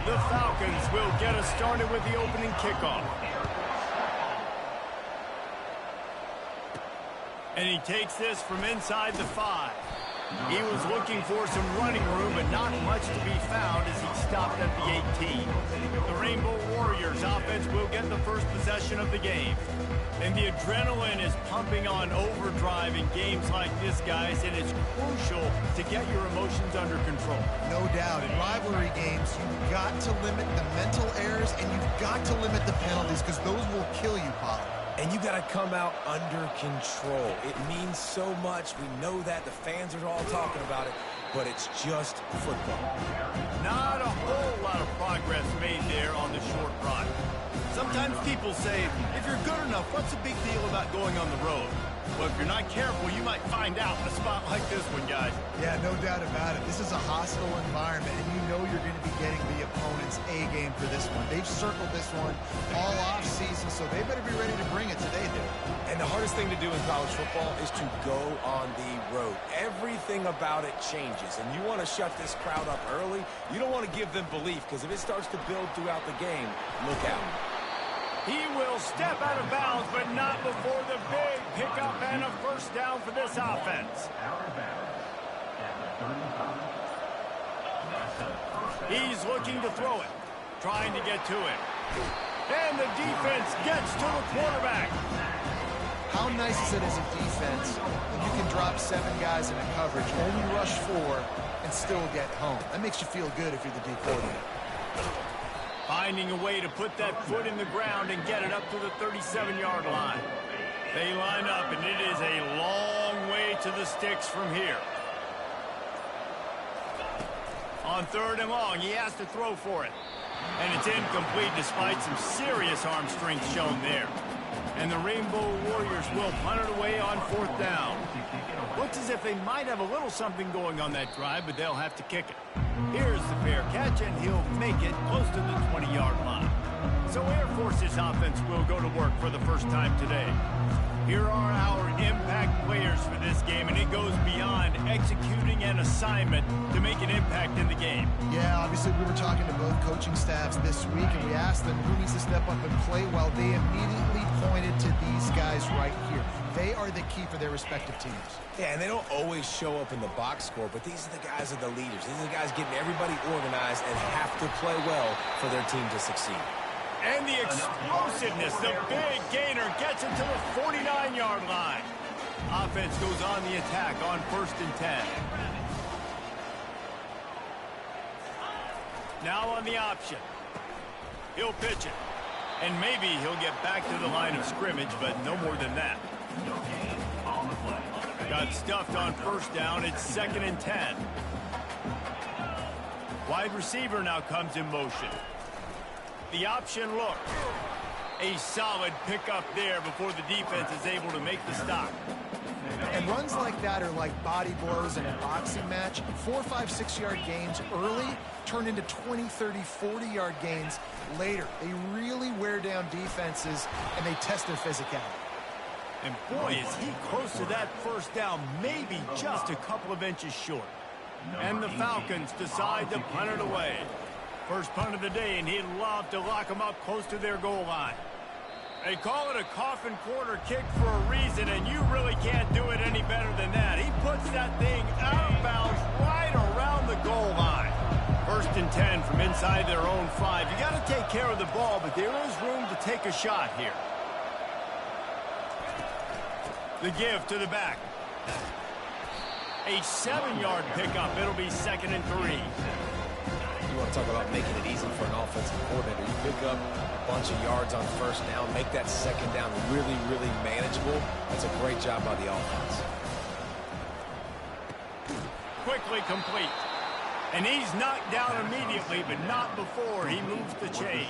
The Falcons will get us started with the opening kickoff. And he takes this from inside the 5. He was looking for some running room, but not much to be found as he stopped at the 18. The Rainbow Warriors offense will get the first possession of the game. And the adrenaline is pumping on overdrive in games like this, guys, and it's crucial to get your emotions under control. No doubt. In rivalry games, you've got to limit the mental errors, and you've got to limit the penalties, because those will kill you, Pollard. And you got to come out under control. It means so much. We know that. The fans are all talking about it, but it's just football. Not a whole lot of progress made there on the short run. Sometimes people say, if you're good enough, what's the big deal about going on the road? Well, if you're not careful, you might find out in a spot like this one, guys. Yeah, no doubt about it. This is a hostile environment, and you know you're going to be getting the opponent's A game for this one. They've circled this one all off season, so they better be ready to bring it today, dude. And the hardest thing to do in college football is to go on the road. Everything about it changes, and you want to shut this crowd up early. You don't want to give them belief, because if it starts to build throughout the game, look out. He will step out of bounds, but not before the big pickup and a first down for this offense. He's looking to throw it, trying to get to it. And the defense gets to the quarterback. How nice is it as a defense when you can drop 7 guys in a coverage, only rush 4, and still get home? That makes you feel good if you're the D coordinator. Finding a way to put that foot in the ground and get it up to the 37-yard line. They line up, and it is a long way to the sticks from here. On 3rd and long, he has to throw for it. And it's incomplete despite some serious arm strength shown there. And the Rainbow Warriors will punt it away on 4th down. Looks as if they might have a little something going on that drive, but they'll have to kick it. Here's the fair catch, and he'll make it close to the 20-yard line. So Air Force's offense will go to work for the first time today. Here are our impact players for this game, and it goes beyond executing an assignment to make an impact in the game. Yeah, obviously we were talking to both coaching staffs this week, and we asked them who needs to step up and play well. They immediately pointed to these guys right here. They are the key for their respective teams. Yeah, and they don't always show up in the box score, but these are the guys that are the leaders. These are the guys getting everybody organized and have to play well for their team to succeed. And the explosiveness, the big gainer gets him to the 49-yard line. Offense goes on the attack on 1st and 10. Now on the option. He'll pitch it. And maybe he'll get back to the line of scrimmage, but no more than that. Got stuffed on 1st down. It's 2nd and 10. Wide receiver now comes in motion. The option look. A solid pickup there before the defense is able to make the stop. And runs like that are like body blows in a boxing match. 4, 5, 6-yard gains early turn into 20, 30, 40-yard gains later. They really wear down defenses, and they test their physicality. And boy, is he close to that 1st down, maybe just a couple of inches short. And the Falcons decide to punt it away. First punt of the day, and he'd love to lock them up close to their goal line. They call it a coffin corner kick for a reason, and you really can't do it any better than that. He puts that thing out of bounds right around the goal line. 1st and 10 from inside their own 5. You got to take care of the ball, but there is room to take a shot here. The give to the back. A 7-yard pickup. It'll be 2nd and 3. You want to talk about making it easy for an offensive coordinator. You pick up a bunch of yards on 1st down, make that 2nd down really, really manageable. That's a great job by the offense. Quickly complete. And he's knocked down immediately, but not before he moves the chains.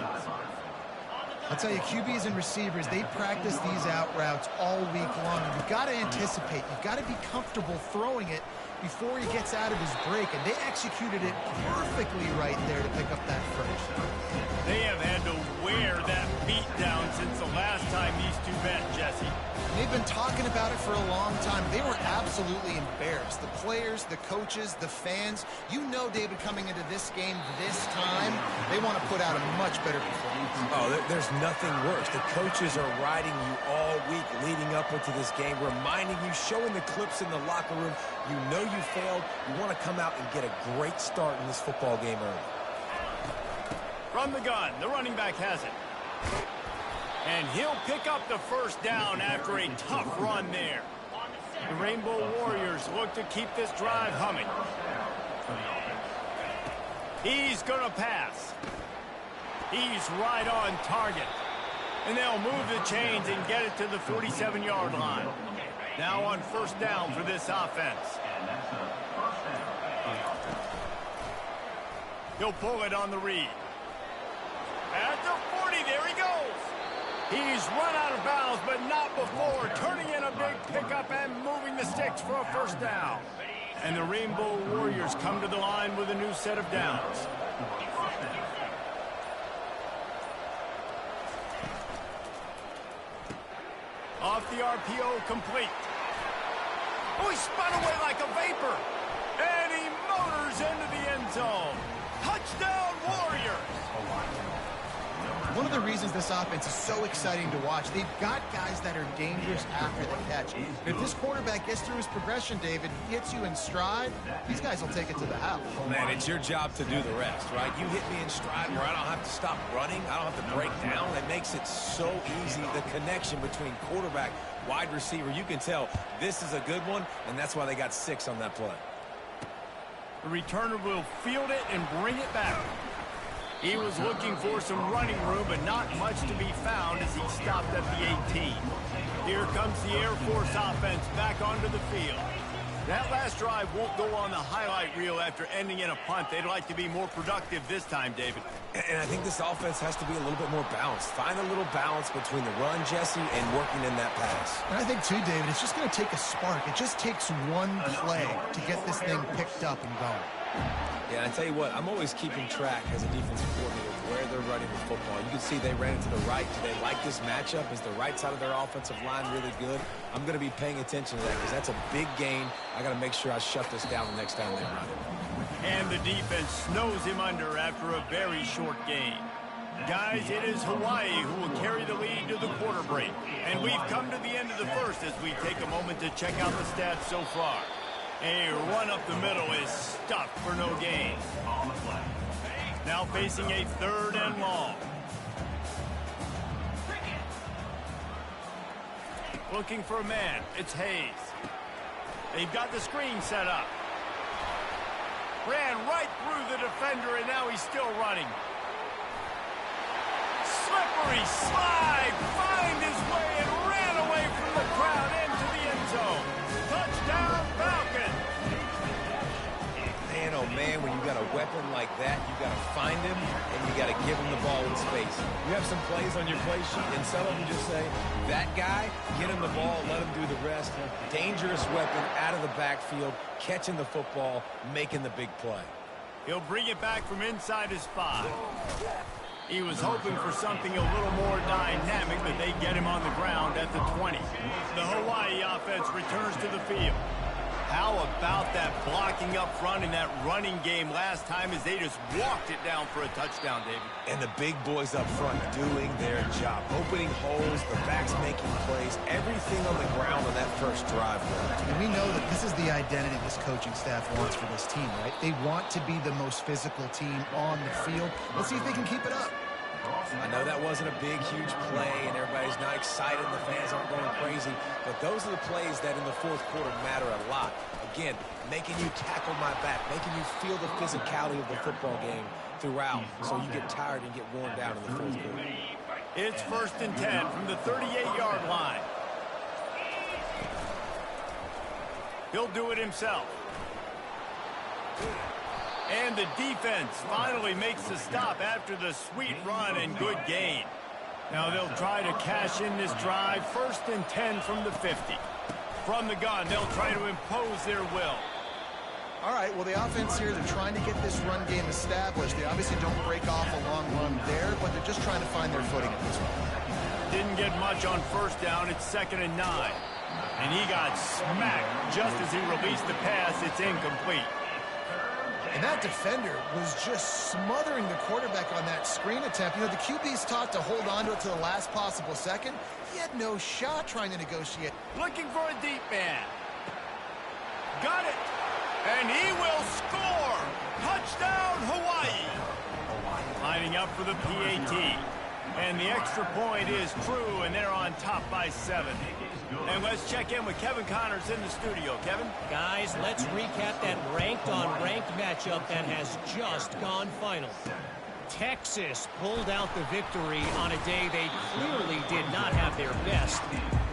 I'll tell you, QBs and receivers, they practice these out routes all week long. You've got to anticipate. You've got to be comfortable throwing it before he gets out of his break, and they executed it perfectly right there to pick up that first. They have had to wear that beat down since the last time these two met, Jesse. They've been talking about it for a long time. They were absolutely embarrassed. The players, the coaches, the fans. You know, David, coming into this game this time, they want to put out a much better performance. Oh, there's nothing worse. The coaches are riding you all week leading up into this game, reminding you, showing the clips in the locker room. You know you failed. You want to come out and get a great start in this football game early. From the gun, the running back has it. And he'll pick up the first down after a tough run there. The Rainbow Warriors look to keep this drive humming. He's going to pass. He's right on target. And they'll move the chains and get it to the 47-yard line. Now on first down for this offense. He'll pull it on the read. At the 40, there he goes. He's run out of bounds, but not before turning in a big pickup and moving the sticks for a first down. And the Rainbow Warriors come to the line with a new set of downs. Off the RPO, complete. Oh, he spun away like a vapor. And he motors into the end zone. Touchdown, Warriors! One of the reasons this offense is so exciting to watch, they've got guys that are dangerous after the catch. If this quarterback gets through his progression, David, he hits you in stride, these guys will take it to the house. Man, it's your job to do the rest, right? You hit me in stride where I don't have to stop running. I don't have to break down. It makes it so easy. The connection between quarterback, wide receiver, you can tell this is a good one, and that's why they got 6 on that play. The returner will field it and bring it back. He was looking for some running room, but not much to be found as he stopped at the 18. Here comes the Air Force offense back onto the field. That last drive won't go on the highlight reel after ending in a punt. They'd like to be more productive this time, David. And I think this offense has to be a little bit more balanced. Find a little balance between the run, Jesse, and working in that pass. And I think, too, David, it's just going to take a spark. It just takes one play to get this thing picked up and going. Yeah, I tell you what, I'm always keeping track as a defensive coordinator of where they're running the football. You can see they ran it to the right. Do they like this matchup? Is the right side of their offensive line really good? I'm going to be paying attention to that because that's a big gain. I got to make sure I shut this down the next time they run it. And the defense snows him under after a very short gain. Guys, it is Hawaii who will carry the lead to the quarter break. And we've come to the end of the first as we take a moment to check out the stats so far. A run up the middle is stuffed for no gain. Now facing a 3rd and long. Looking for a man. It's Hayes. They've got the screen set up. Ran right through the defender, and now he's still running. Slippery slide. Find his way and ran away from the crowd into the end zone. Touchdown, Falcons. Man, oh man, when you got a weapon like that, you got to find him and you got to give him the ball in space. You have some plays on your play sheet, and some of them just say, that guy, get him the ball, let him do the rest. Dangerous weapon out of the backfield, catching the football, making the big play. He'll bring it back from inside his 5. He was hoping for something a little more dynamic, but they get him on the ground at the 20. The Hawaii offense returns to the field. How about that blocking up front in that running game last time as they just walked it down for a touchdown, David? And the big boys up front doing their job. Opening holes, the backs making plays, everything on the ground on that first drive. And we know that this is the identity this coaching staff wants for this team, right? They want to be the most physical team on the field. Let's see if they can keep it up. I know that wasn't a big, huge play, and everybody's not excited, and the fans aren't going crazy, but those are the plays that in the 4th quarter matter a lot. Again, making you tackle my back, making you feel the physicality of the football game throughout, so you get tired and get worn down in the 4th quarter. It's 1st and 10 from the 38-yard line. He'll do it himself. And the defense finally makes the stop after the sweet run and good gain. Now they'll try to cash in this drive. 1st and 10 from the 50. From the gun, they'll try to impose their will. All right, well, the offense here, they're trying to get this run game established. They obviously don't break off a long run there, but they're just trying to find their footing at this point. Didn't get much on first down. It's 2nd and 9. And he got smacked just as he released the pass. It's incomplete. And that defender was just smothering the quarterback on that screen attempt. You know, the QB's taught to hold on to it to the last possible second. He had no shot trying to negotiate. Looking for a deep man. Got it. And he will score. Touchdown, Hawaii. Lining up for the PAT. And the extra point is true, and they're on top by 7. And let's check in with Kevin Connors in the studio. Kevin? Guys, let's recap that ranked-on-ranked matchup that has just gone final. Texas pulled out the victory on a day they clearly did not have their best.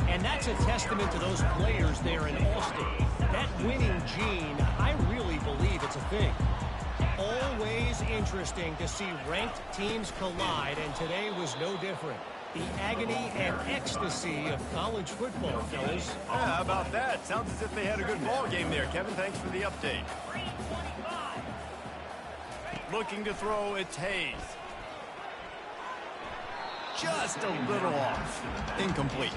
And that's a testament to those players there in Austin. That winning gene, I really believe it's a thing. Always interesting to see ranked teams collide, and today was no different. The agony and ecstasy of college football, fellas. Yeah, how about that? Sounds as if they had a good ball game there, Kevin. Thanks for the update. Looking to throw, it's Hayes. Just a little off. Incomplete.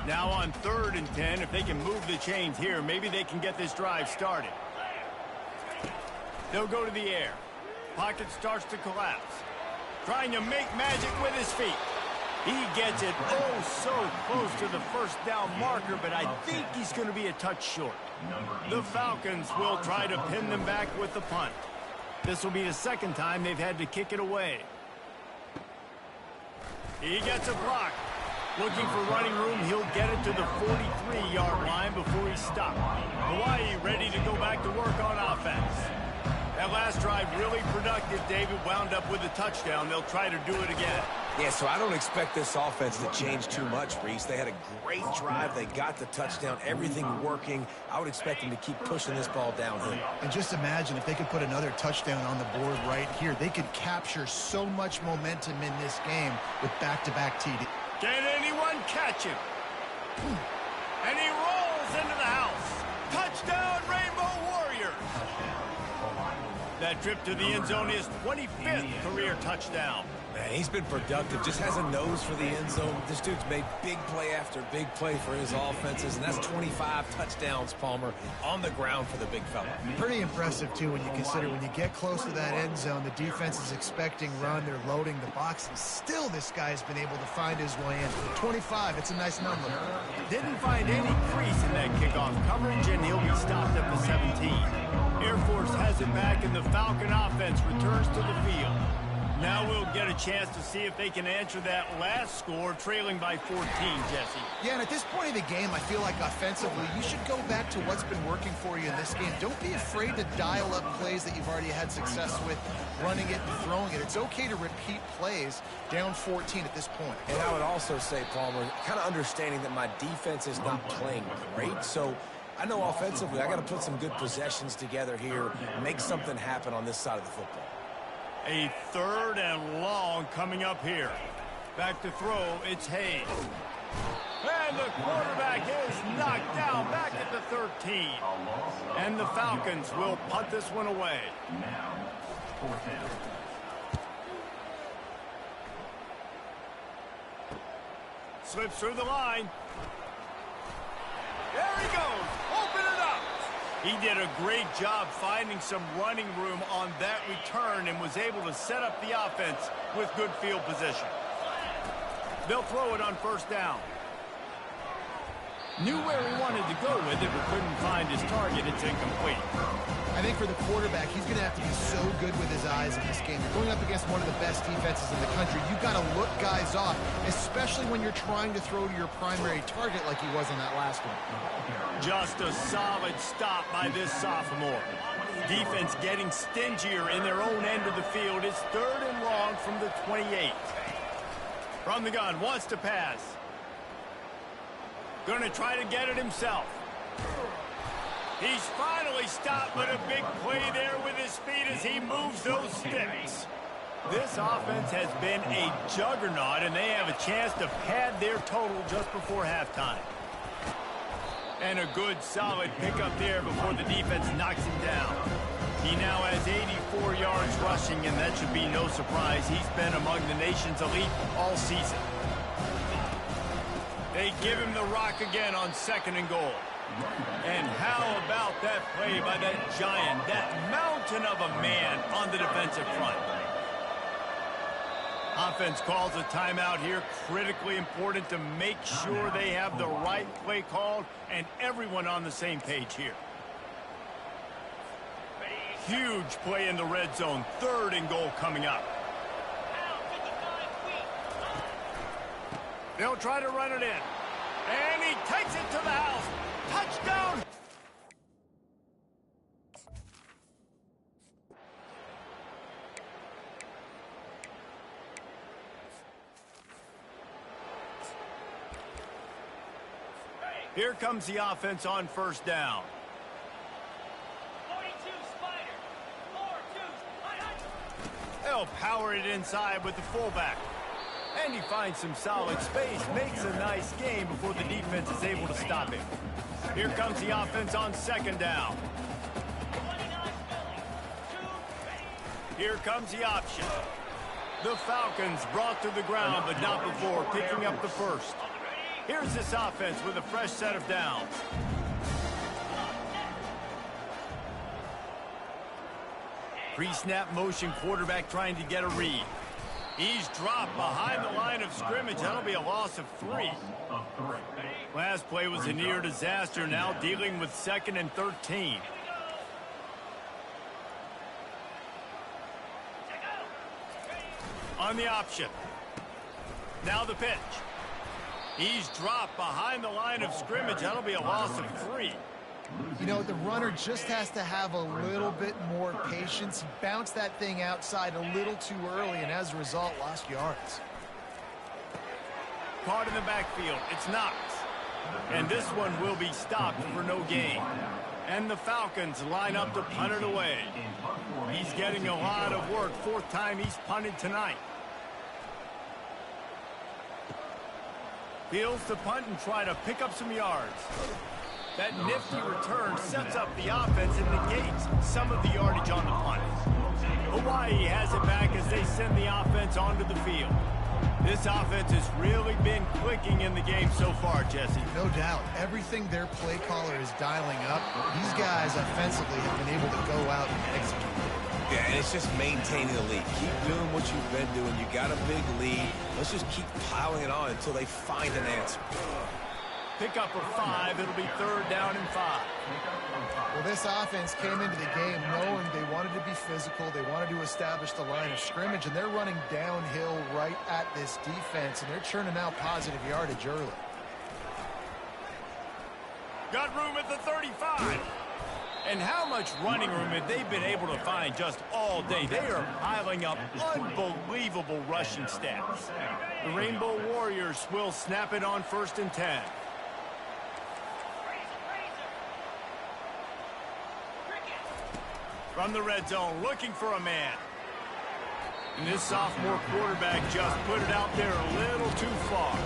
Now on 3rd and 10, if they can move the chains here, maybe they can get this drive started. They'll go to the air. Pocket starts to collapse. Trying to make magic with his feet. He gets it oh so close to the first down marker, but I think he's going to be a touch short. The Falcons will try to pin them back with the punt. This will be the 2nd time they've had to kick it away. He gets a block. Looking for running room, he'll get it to the 43-yard line before he's stopped. Hawaii ready to go back to work on offense. That last drive really productive. David wound up with a touchdown. They'll try to do it again. Yeah, so I don't expect this offense to change too much, Reese. They had a great drive. They got the touchdown. Everything working. I would expect them to keep pushing this ball downhill. And just imagine if they could put another touchdown on the board right here. They could capture so much momentum in this game with back-to-back TD. Can anyone catch him? And he rolls into the house. Touchdown, Rainbow Warriors. That trip to the end zone is 25th career touchdown. Man, he's been productive. Just has a nose for the end zone. This dude's made big play after big play for his offenses, and that's 25 touchdowns, Palmer, on the ground for the big fella. Pretty impressive, too, when you consider when you get close to that end zone, the defense is expecting run, they're loading the box, and still this guy's been able to find his way in. 25, it's a nice number. Didn't find any crease in that kickoff coverage, and he'll be stopped at the 17. Air Force has it back, and the Falcon offense returns to the field. Now we'll get a chance to see if they can answer that last score, trailing by 14, Jesse. Yeah, and at this point of the game, I feel like offensively, you should go back to what's been working for you in this game. Don't be afraid to dial up plays that you've already had success with, running it and throwing it. It's okay to repeat plays down 14 at this point. And I would also say, Palmer, kind of understanding that my defense is not playing great, so I know offensively I got to put some good possessions together here, make something happen on this side of the football. A 3rd and long coming up here. Back to throw, it's Hayes. And the quarterback is knocked down back at the 13. And the Falcons will punt this one away. Slips through the line. There he goes. Open it up. He did a great job finding some running room on that return and was able to set up the offense with good field position. They'll throw it on 1st down. Knew where he wanted to go with it, but couldn't find his target. It's incomplete. I think for the quarterback, he's going to have to be so good with his eyes in this game. You're going up against one of the best defenses in the country. You've got to look guys off, especially when you're trying to throw to your primary target like he was on that last one. Just a solid stop by this sophomore. Defense getting stingier in their own end of the field. It's 3rd and long from the 28. From the gun, wants to pass. Going to try to get it himself. He's finally stopped, but a big play there with his feet as he moves those sticks. This offense has been a juggernaut, and they have a chance to pad their total just before halftime. And a good, solid pickup there before the defense knocks him down. He now has 84 yards rushing, and that should be no surprise. He's been among the nation's elite all season. They give him the rock again on 2nd and goal. And how about that play by that giant, that mountain of a man on the defensive front? Offense calls a timeout here. Critically important to make sure they have the right play called and everyone on the same page here. Huge play in the red zone. 3rd and goal coming up. They'll try to run it in. And he takes it to the house. Touchdown! Here comes the offense on 1st down. 42 Spider. 4-2. They'll power it inside with the fullback. And he finds some solid space, makes a nice game before the defense is able to stop him. Here comes the offense on 2nd down. Here comes the option. The Falcons brought to the ground, but not before picking up the 1st. Here's this offense with a fresh set of downs. Pre-snap motion, quarterback trying to get a read. He's dropped behind the line of scrimmage. That'll be a loss of 3. Last play was a near disaster. Now dealing with 2nd and 13. On the option. Now the pitch. He's dropped behind the line of scrimmage. That'll be a loss of 3. You know, the runner just has to have a little bit more patience. He bounced that thing outside a little too early, and as a result, lost yards. Caught in the backfield. It's Knox. And this one will be stopped for no gain. And the Falcons line up to punt it away. He's getting a lot of work. 4th time he's punted tonight. Fields to punt and try to pick up some yards. That nifty return sets up the offense and negates some of the yardage on the punt. Hawaii has it back as they send the offense onto the field. This offense has really been clicking in the game so far, Jesse. No doubt. Everything their play caller is dialing up, these guys offensively have been able to go out and execute. Yeah, and it's just maintaining the lead. Keep doing what you've been doing. You got a big lead. Let's just keep piling it on until they find an answer. Pick up for 5. It'll be 3rd down and 5. Well, this offense came into the game knowing they wanted to be physical. They wanted to establish the line of scrimmage, and they're running downhill right at this defense, and they're churning out positive yardage early. Got room at the 35. And how much running room have they been able to find just all day? They are piling up unbelievable rushing stats. The Rainbow Warriors will snap it on 1st and 10. From the red zone, looking for a man. And this sophomore quarterback just put it out there a little too far.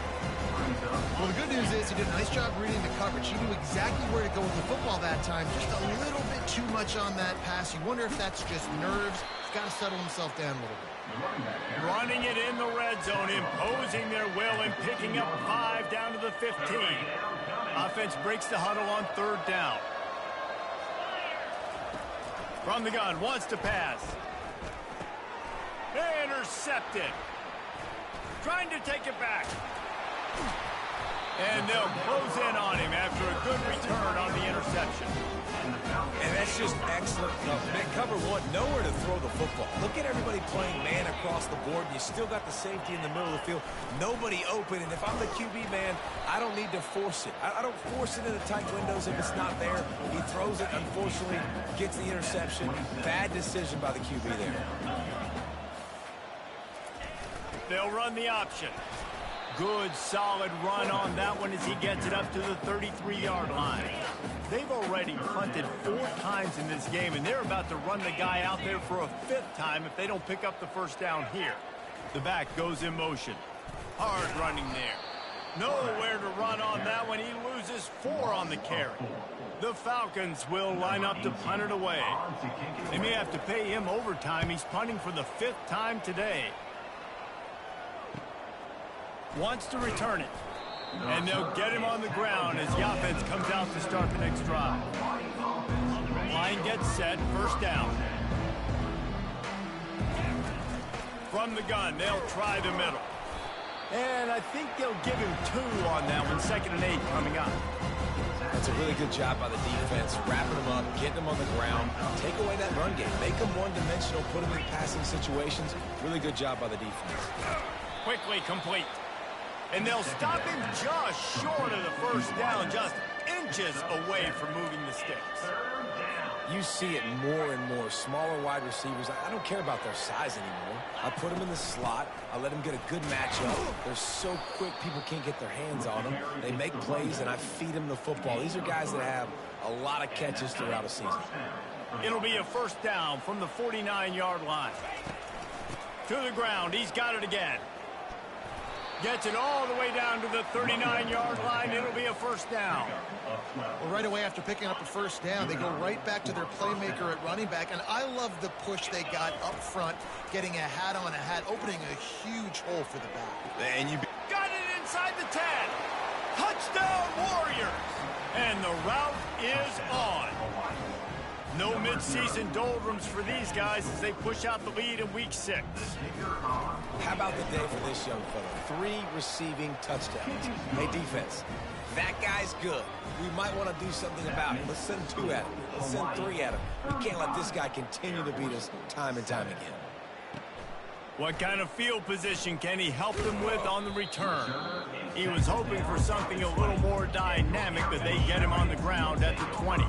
Well, the good news is he did a nice job reading the coverage. He knew exactly where to go with the football that time. Just a little bit too much on that pass. You wonder if that's just nerves. He's got to settle himself down a little bit. Running it in the red zone, imposing their will and picking up 5 down to the 15. Offense breaks the huddle on 3rd down. From the gun, wants to pass. Intercepted. Trying to take it back. And they'll close in on him after a good return on the interception. And that's just excellent cover. Cover 1, nowhere to throw the football. Look at everybody playing man across the board, and you still got the safety in the middle of the field. Nobody open, and if I'm the QB man, I don't need to force it. I don't force it into tight windows if it's not there. He throws it, unfortunately, gets the interception. Bad decision by the QB there. They'll run the option. Good, solid run on that one as he gets it up to the 33-yard line. They've already punted 4 times in this game, and they're about to run the guy out there for a 5th time if they don't pick up the 1st down here. The back goes in motion. Hard running there. Nowhere to run on that one. He loses 4 on the carry. The Falcons will line up to punt it away. They may have to pay him overtime. He's punting for the 5th time today. Wants to return it. And they'll get him on the ground as the offense comes out to start the next drive. Line gets set, first down. From the gun, they'll try the middle. And I think they'll give him 2 on that one, 2nd and 8 coming up. That's a really good job by the defense, wrapping them up, getting them on the ground, take away that run game, make them one-dimensional, put them in passing situations. Really good job by the defense. Quickly complete. And they'll stop him just short of the first down, just inches away from moving the sticks. You see it more and more. Smaller wide receivers, I don't care about their size anymore. I put them in the slot. I let them get a good matchup. They're so quick, people can't get their hands on them. They make plays, and I feed them the football. These are guys that have a lot of catches throughout a season. It'll be a first down from the 49-yard line. To the ground, he's got it again. Gets it all the way down to the 39-yard line. It'll be a first down. Well, right away after picking up a first down, they go right back to their playmaker at running back. And I love the push they got up front, getting a hat on a hat, opening a huge hole for the back. And you got it inside the 10. Touchdown, Warriors. And the route is on. No midseason doldrums for these guys as they push out the lead in week 6. How about the day for this young fella? 3 receiving touchdowns. Hey, defense, that guy's good. We might want to do something about it. Let's send 2 at him. Let's send 3 at him. We can't let this guy continue to beat us time and time again. What kind of field position can he help them with on the return? He was hoping for something a little more dynamic, but they get him on the ground at the 20.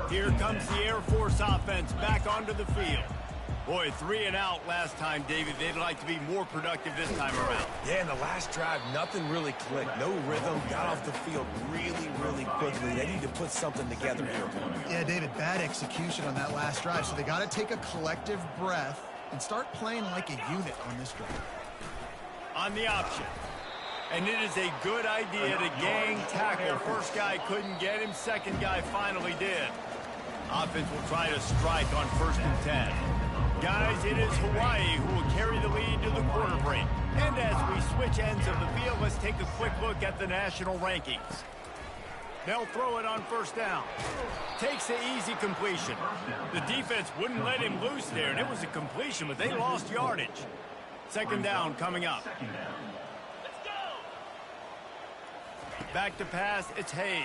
Here comes the Air Force offense back onto the field. Boy, 3 and out last time, David. They'd like to be more productive this time around. Yeah, in the last drive, nothing really clicked. No rhythm. Got off the field really, really quickly. They need to put something together here. Yeah, David, bad execution on that last drive. So they got to take a collective breath and start playing like a unit on this drive. On the option. And it is a good idea to gang tackle. First guy couldn't get him. Second guy finally did. Offense will try to strike on 1st and 10. Guys, it is Hawaii who will carry the lead to the quarter break. And as we switch ends of the field, let's take a quick look at the national rankings. They'll throw it on 1st down. Takes the easy completion. The defense wouldn't let him loose there, and it was a completion, but they lost yardage. 2nd down coming up. Back to pass, it's Hayes.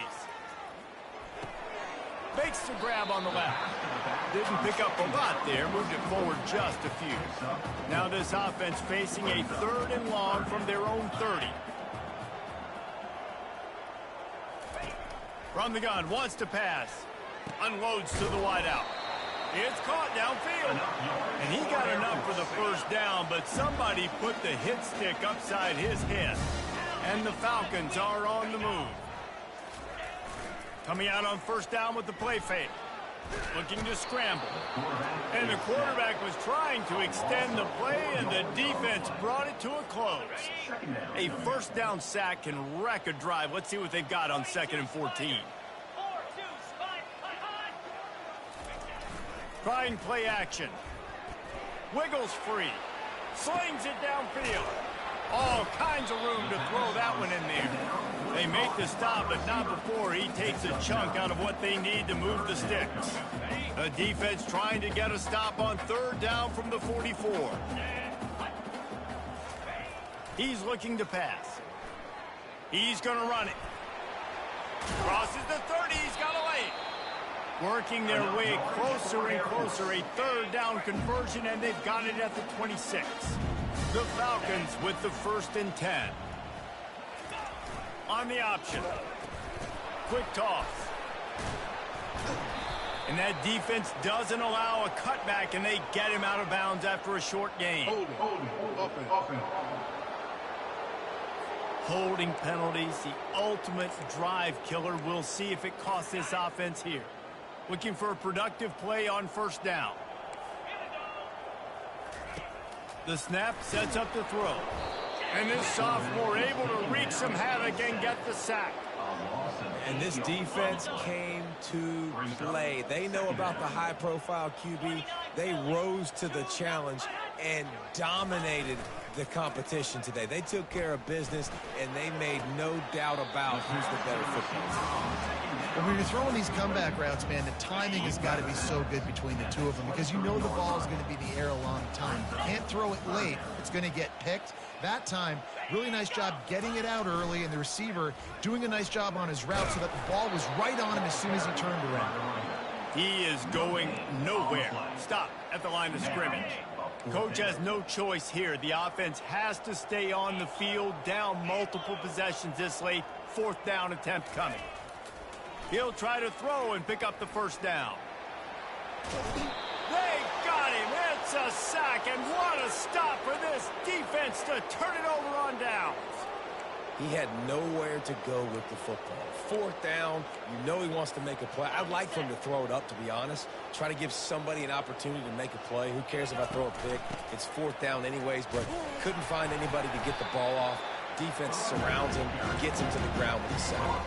Makes the grab on the left. Didn't pick up a lot there, moved it forward just a few. Now this offense facing a 3rd and long from their own 30. From the gun, wants to pass. Unloads to the wideout. It's caught downfield. And he got enough for the first down, but somebody put the hit stick upside his head. And the Falcons are on the move. Coming out on 1st down with the play fake. Looking to scramble. And the quarterback was trying to extend the play, and the defense brought it to a close. A 1st down sack can wreck a drive. Let's see what they've got on 2nd and 14. Trying play action. Wiggles free. Slings it downfield. All kinds of room to throw that one in there. They make the stop, but not before he takes a chunk out of what they need to move the sticks. The defense trying to get a stop on 3rd down from the 44. He's looking to pass. He's going to run it. Crosses the 30. He's got a lane. Working their way closer and closer. A 3rd down conversion, and they've got it at the 26. The Falcons with the 1st and 10. On the option. Quick toss. And that defense doesn't allow a cutback, and they get him out of bounds after a short gain. Holding penalties, the ultimate drive killer. We'll see if it costs this offense here. Looking for a productive play on 1st down. The snap sets up the throw. And this sophomore able to wreak some havoc and get the sack. And this defense came to play. They know about the high-profile QB. They rose to the challenge and dominated the competition today. They took care of business, and they made no doubt about who's the better football team. When you're throwing these comeback routes, man, the timing has got to be so good between the two of them because you know the ball is going to be in the air a long time. You can't throw it late. It's going to get picked. That time, really nice job getting it out early, and the receiver doing a nice job on his route so that the ball was right on him as soon as he turned around. He is going nowhere. Stop at the line of scrimmage. Coach has no choice here. The offense has to stay on the field, down multiple possessions this late. 4th down attempt coming. He'll try to throw and pick up the first down. They got him. It's a sack, and what a stop for this defense to turn it over on downs. He had nowhere to go with the football. 4th down, you know he wants to make a play. I'd like for him to throw it up, to be honest. Try to give somebody an opportunity to make a play. Who cares if I throw a pick? It's 4th down anyways, but couldn't find anybody to get the ball off. Defense surrounds him, gets him to the ground with the sack.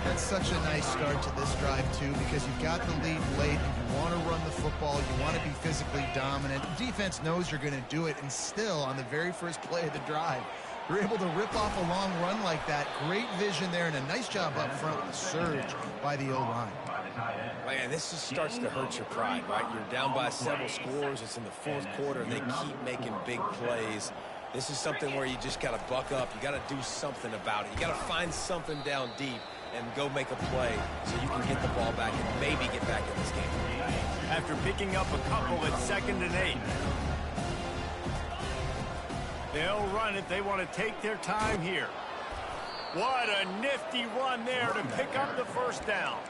That's such a nice start to this drive, too, because you've got the lead late. You want to run the football. You want to be physically dominant. The defense knows you're going to do it, and still, on the very first play of the drive, you're able to rip off a long run like that. Great vision there, and a nice job up front with a surge by the O-line. Man, this just starts to hurt your pride, right? You're down by several scores. It's in the 4th quarter, and they keep making big plays. This is something where you just got to buck up. You got to do something about it. You got to find something down deep and go make a play so you can get the ball back and maybe get back in this game. After picking up a couple at 2nd and 8. They'll run it. They want to take their time here. What a nifty run there to pick up the first down.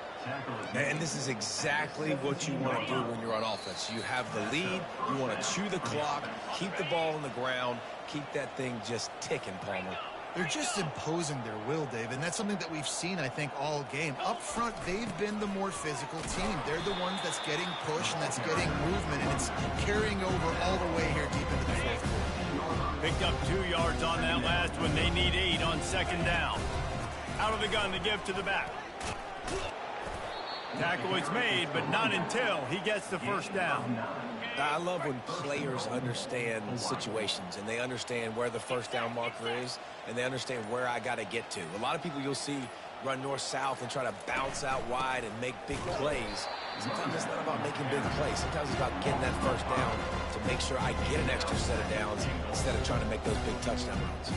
And this is exactly what you want to do when you're on offense. You have the lead. You want to chew the clock, keep the ball on the ground, keep that thing just ticking, Palmer. They're just imposing their will, Dave, and that's something that we've seen, I think, all game. Up front, they've been the more physical team. They're the ones that's getting pushed and that's getting movement, and it's carrying over all the way here deep into the 4th quarter. Picked up 2 yards on that last one. They need 8 on 2nd down. Out of the gun to give to the back. Tackle is made, but not until he gets the first down. I love when players understand situations and they understand where the first down marker is and they understand where I got to get to. A lot of people you'll see run north-south and try to bounce out wide and make big plays. Sometimes it's not about making big plays. Sometimes it's about getting that first down to make sure I get an extra set of downs instead of trying to make those big touchdown runs.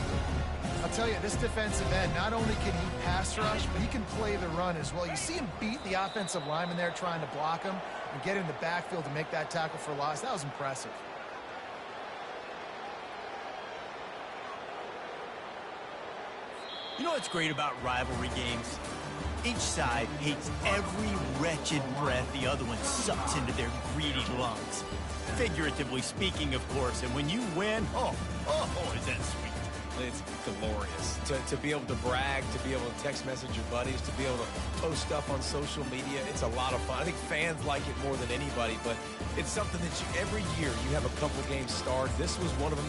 I'll tell you, this defensive end, not only can he pass rush, but he can play the run as well. You see him beat the offensive lineman there trying to block him and get in the backfield to make that tackle for loss. That was impressive. You know what's great about rivalry games? Each side hates every wretched breath the other one sucks into their greedy lungs. Figuratively speaking, of course, and when you win, oh, is that sweet. It's glorious. To be able to brag, to be able to text message your buddies, to be able to post stuff on social media, it's a lot of fun. I think fans like it more than anybody, but it's something that every year you have a couple games start. This was one of them.